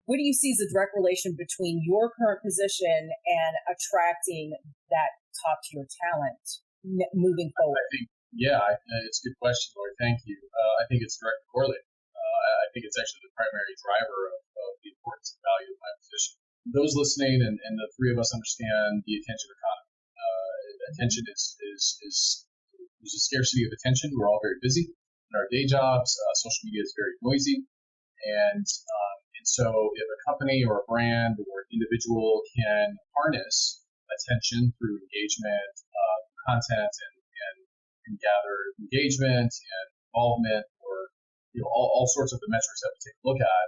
what do you see as a direct relation between your current position and attracting that top tier talent moving forward? It's a good question, Lori. Thank you. I think it's directly correlated. I think it's actually the primary driver of the importance and value of my position. Those listening and the three of us understand the attention economy. Attention there's a scarcity of attention. We're all very busy in our day jobs. Social media is very noisy, and so if a company or a brand or an individual can harness attention through engagement, content, and gather engagement and involvement, or all sorts of the metrics that we take a look at,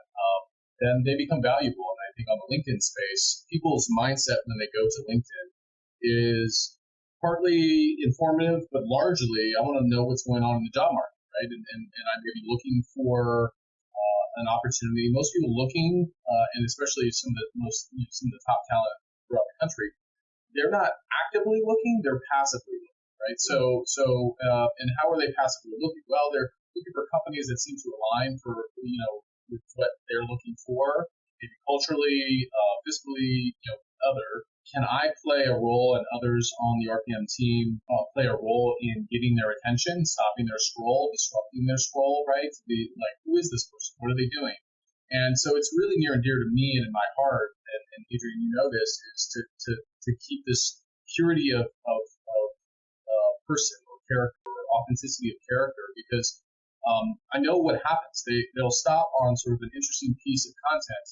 then they become valuable. And I think on the LinkedIn space, people's mindset when they go to LinkedIn is partly informative, but largely I want to know what's going on in the job market, right? And I'm maybe looking for an opportunity. Most people looking, and especially some of the top talent throughout the country, they're not actively looking; they're passively looking, right? So, and how are they passively looking? Well, they're looking for companies that seem to align with what they're looking for, maybe culturally, fiscally, other. Can I play a role, and others on the RPM team play a role in getting their attention, stopping their scroll, disrupting their scroll, right? To be like, who is this person? What are they doing? And so it's really near and dear to me and in my heart, and Adrian, you know this, is to keep this purity of person or character, or authenticity of character, because I know what happens. They'll stop on sort of an interesting piece of content.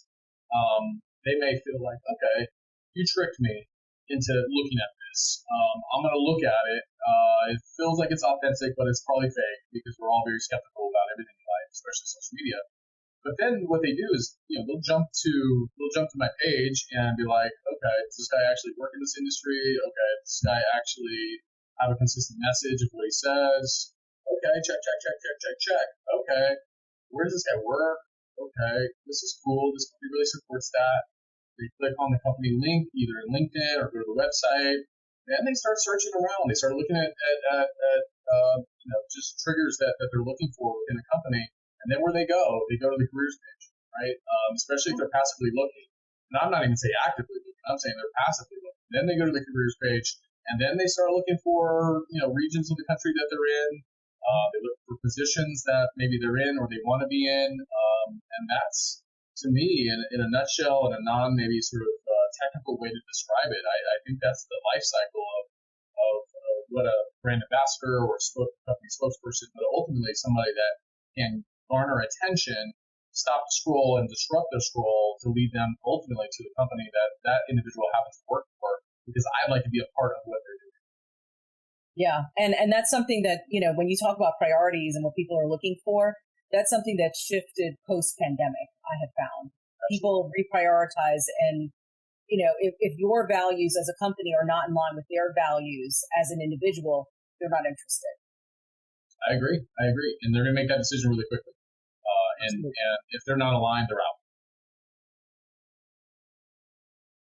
They may feel like, okay, you tricked me into looking at this. I'm going to look at it. It feels like it's authentic, but it's probably fake, because we're all very skeptical about everything in life, especially social media. But then what they do is, they'll jump to my page and be like, okay, does this guy actually work in this industry? Okay, does this guy actually have a consistent message of what he says? Okay, check. Okay, where does this guy work? Okay, this is cool. This company really supports that. They click on the company link, either in LinkedIn or go to the website. Then they start searching around. They start looking at just triggers that they're looking for within a company. And then where they go to the careers page, right? Especially if they're passively looking. And I'm not even saying actively looking. I'm saying they're passively looking. Then they go to the careers page, and then they start looking for regions of the country that they're in. They look for positions that maybe they're in or they want to be in, and that's, to me, in a nutshell, and a maybe sort of technical way to describe it, I think that's the life cycle of what a brand ambassador or company spokesperson, but ultimately somebody that can garner attention, stop the scroll, and disrupt their scroll to lead them ultimately to the company that individual happens to work for, because I'd like to be a part of what they're doing. Yeah, and that's something that, when you talk about priorities and what people are looking for, that's something that shifted post-pandemic, I have found. People reprioritize, and, if your values as a company are not in line with their values as an individual, they're not interested. I agree. And they're going to make that decision really quickly. And if they're not aligned, they're out.